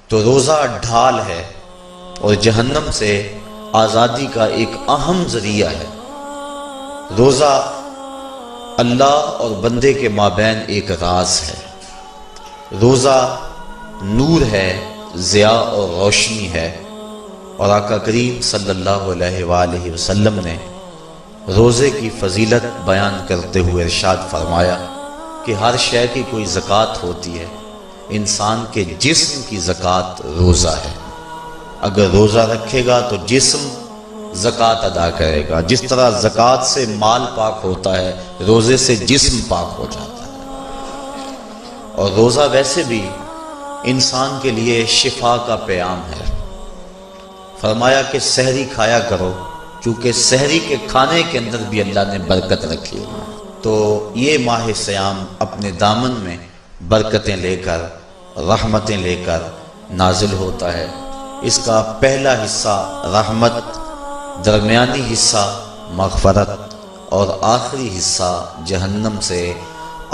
تو روزہ ڈھال ہے اور جہنم سے آزادی کا ایک اہم ذریعہ ہے۔ روزہ اللہ اور بندے کے مابین ایک راز ہے۔ روزہ نور ہے، ضیاء اور روشنی ہے، اور آقا کریم صلی اللہ علیہ وآلہ وسلم نے روزے کی فضیلت بیان کرتے ہوئے ارشاد فرمایا کہ ہر شے کی کوئی زکوٰۃ ہوتی ہے، انسان کے جسم کی زکوٰۃ روزہ ہے۔ اگر روزہ رکھے گا تو جسم زکوٰۃ ادا کرے گا، جس طرح زکوٰۃ سے مال پاک ہوتا ہے، روزے سے جسم پاک ہو جاتا ہے۔ اور روزہ ویسے بھی انسان کے لیے شفا کا پیام ہے۔ فرمایا کہ سحری کھایا کرو، چونکہ سحری کے کھانے کے اندر بھی اللہ نے برکت رکھی ہے۔ تو یہ ماہ صیام اپنے دامن میں برکتیں لے کر، رحمتیں لے کر نازل ہوتا ہے۔ اس کا پہلا حصہ رحمت، درمیانی حصہ مغفرت، اور آخری حصہ جہنم سے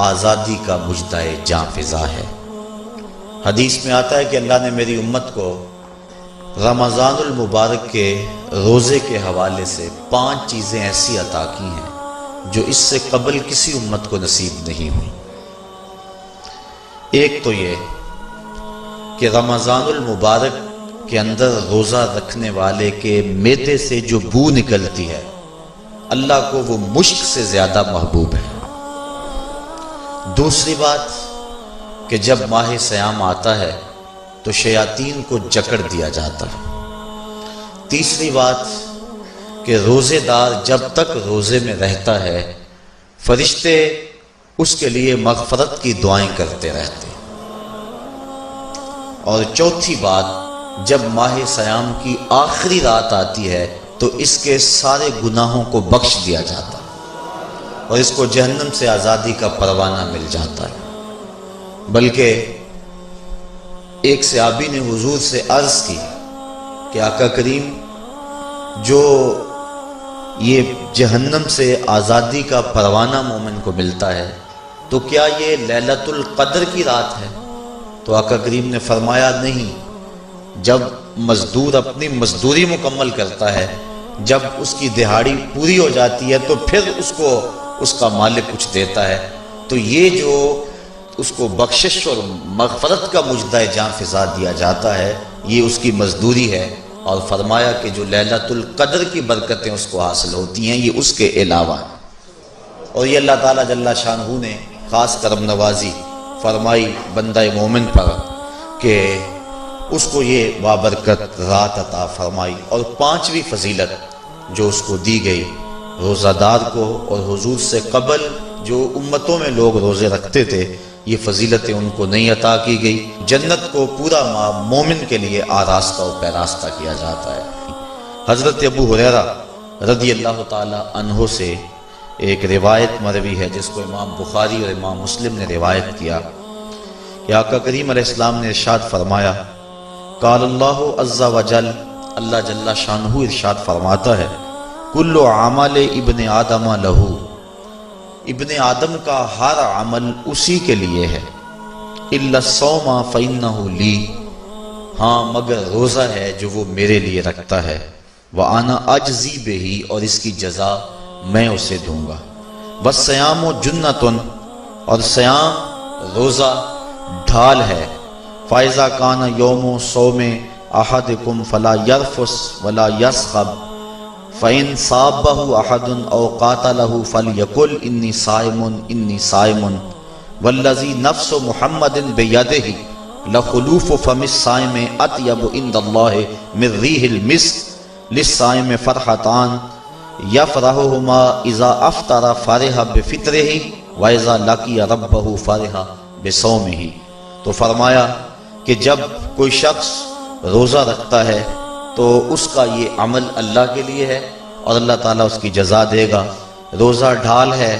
آزادی کا مجدہ جاں فضا ہے۔ حدیث میں آتا ہے کہ اللہ نے میری امت کو رمضان المبارک کے روزے کے حوالے سے 5 چیزیں ایسی عطا کی ہیں جو اس سے قبل کسی امت کو نصیب نہیں ہوئی۔ ایک تو یہ کہ رمضان المبارک کے اندر روزہ رکھنے والے کے معدے سے جو بو نکلتی ہے، اللہ کو وہ مشک سے زیادہ محبوب ہے۔ دوسری بات کہ جب ماہ صیام آتا ہے تو شیاطین کو جکڑ دیا جاتا ہے۔ تیسری بات کہ روزے دار جب تک روزے میں رہتا ہے، فرشتے اس کے لیے مغفرت کی دعائیں کرتے رہتے ہیں۔ اور چوتھی بات، جب ماہ صیام کی آخری رات آتی ہے تو اس کے سارے گناہوں کو بخش دیا جاتا ہے اور اس کو جہنم سے آزادی کا پروانہ مل جاتا ہے۔ بلکہ ایک صحابی نے حضور سے عرض کی کہ آقا کریم، جو یہ جہنم سے آزادی کا پروانہ مومن کو ملتا ہے تو کیا یہ لیلۃ القدر کی رات ہے؟ تو آقا کریم نے فرمایا نہیں، جب مزدور اپنی مزدوری مکمل کرتا ہے، جب اس کی دہاڑی پوری ہو جاتی ہے تو پھر اس کو اس کا مالک کچھ دیتا ہے، تو یہ جو اس کو بخشش اور مغفرت کا مجدہ جاں فضا دیا جاتا ہے، یہ اس کی مزدوری ہے۔ اور فرمایا کہ جو لیلۃ القدر کی برکتیں اس کو حاصل ہوتی ہیں، یہ اس کے علاوہ ہیں۔ اور یہ اللہ تعالیٰ جل شانہ نے خاص کرم نوازی فرمائی بندہ مومن پر کہ اس کو یہ بابرکت رات عطا فرمائی۔ اور 5ویں فضیلت جو اس کو دی گئی، روزہ دار کو اور حضور سے قبل جو امتوں میں لوگ روزے رکھتے تھے، یہ فضیلتیں ان کو نہیں عطا کی گئی۔ جنت کو پورا مومن کے لیے آراستہ و پیراستہ کیا جاتا ہے۔ حضرت ابو ہریرہ رضی اللہ تعالی عنہ سے ایک روایت مروی ہے جس کو امام بخاری اور امام مسلم نے روایت کیا کہ آقا کریم علیہ السلام نے ارشاد فرمایا، قال اللہ عز وجل، اللہ جل شانہ ارشاد فرماتا ہے، کل عمل ابن آدم لہو، ابن آدم کا ہر عمل اسی کے لیے ہے، الا الصوم فانہ لی، ہاں مگر روزہ ہے جو وہ میرے لیے رکھتا ہے، وانا اجزی بہ، اور اس کی جزا میں اسے دوں گا، والصیام جنۃ، اور صیام روزہ ڈھال ہے، فاذا کان یوم صوم احدکم فلا یرفث ولا یصخب، فَإِن صَابَّهُ أَحَدٌ أَوْ قَاتَلَهُ فَلْيَقُلْ إِنِّي صَائِمٌ إِنِّي صَائِمٌ وَالَّذِي نَفْسُ مُحَمَّدٍ بِيَدِهِ لَخُلُوفُ فَمِ الصَّائِمِ أَطْيَبُ عِندَ اللَّهِ مِن رِّيحِ الْمِسْكِ لِلصَّائِمِ فَرْحَتَانِ يَفْرَحُهُمَا إِذَا أَفْطَرَ فَرِحَ بِفِطْرِهِ وَإِذَا لَقِيَ رَبَّهُ فَرِحَ بِصَوْمِهِ۔ تو فرمایا کہ جب کوئی شخص روزہ رکھتا ہے تو اس کا یہ عمل اللہ کے لیے ہے اور اللہ تعالیٰ اس کی جزا دے گا۔ روزہ ڈھال ہے،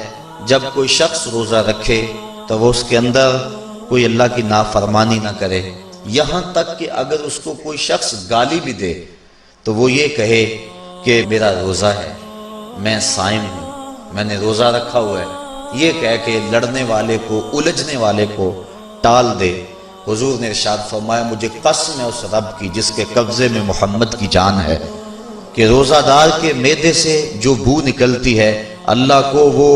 جب کوئی شخص روزہ رکھے تو وہ اس کے اندر کوئی اللہ کی نافرمانی نہ کرے، یہاں تک کہ اگر اس کو کوئی شخص گالی بھی دے تو وہ یہ کہے کہ میرا روزہ ہے، میں صائم ہوں، میں نے روزہ رکھا ہوا ہے، یہ کہہ کے لڑنے والے کو، الجھنے والے کو ٹال دے۔ حضور نے ارشاد فرمایا مجھے قسم ہے اس رب کی جس کے قبضے میں محمد کی جان ہے کہ روزہ دار کے معدے سے جو بو نکلتی ہے اللہ کو وہ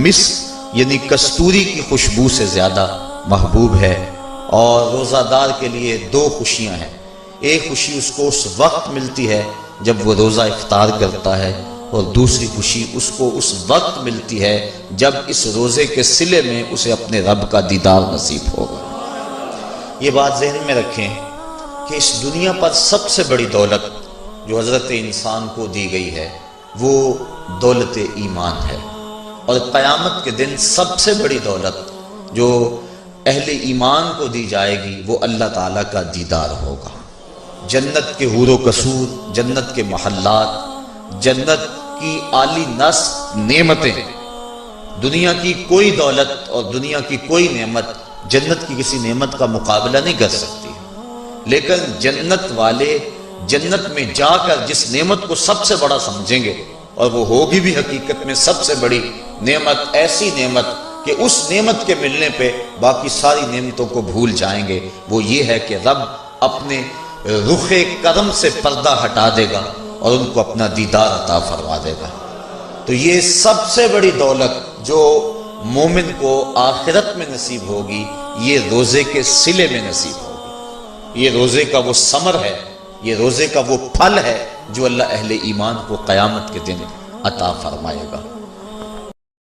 مسک یعنی کستوری کی خوشبو سے زیادہ محبوب ہے۔ اور روزہ دار کے لیے دو خوشیاں ہیں، ایک خوشی اس کو اس وقت ملتی ہے جب وہ روزہ افطار کرتا ہے، اور دوسری خوشی اس کو اس وقت ملتی ہے جب اس روزے کے صلے میں اسے اپنے رب کا دیدار نصیب ہوگا۔ یہ بات ذہن میں رکھیں کہ اس دنیا پر سب سے بڑی دولت جو حضرت انسان کو دی گئی ہے وہ دولت ایمان ہے، اور قیامت کے دن سب سے بڑی دولت جو اہل ایمان کو دی جائے گی وہ اللہ تعالیٰ کا دیدار ہوگا۔ جنت کے حور و قصور، جنت کے محلات، جنت کی اعلی نعمتیں، دنیا کی کوئی دولت اور دنیا کی کوئی نعمت جنت کی کسی نعمت کا مقابلہ نہیں کر سکتی، لیکن جنت والے جنت میں جا کر جس نعمت کو سب سے بڑا سمجھیں گے، اور وہ ہوگی بھی حقیقت میں سب سے بڑی نعمت، ایسی نعمت کہ اس نعمت کے ملنے پہ باقی ساری نعمتوں کو بھول جائیں گے، وہ یہ ہے کہ رب اپنے رخ کرم سے پردہ ہٹا دے گا اور ان کو اپنا دیدار عطا فرما دے گا۔ تو یہ سب سے بڑی دولت جو مومن کو آخرت میں نصیب ہوگی یہ روزے کے صلے میں نصیب ہوگی۔ یہ روزے کا وہ ثمر ہے، یہ روزے کا وہ پھل ہے جو اللہ اہل ایمان کو قیامت کے دن عطا فرمائے گا۔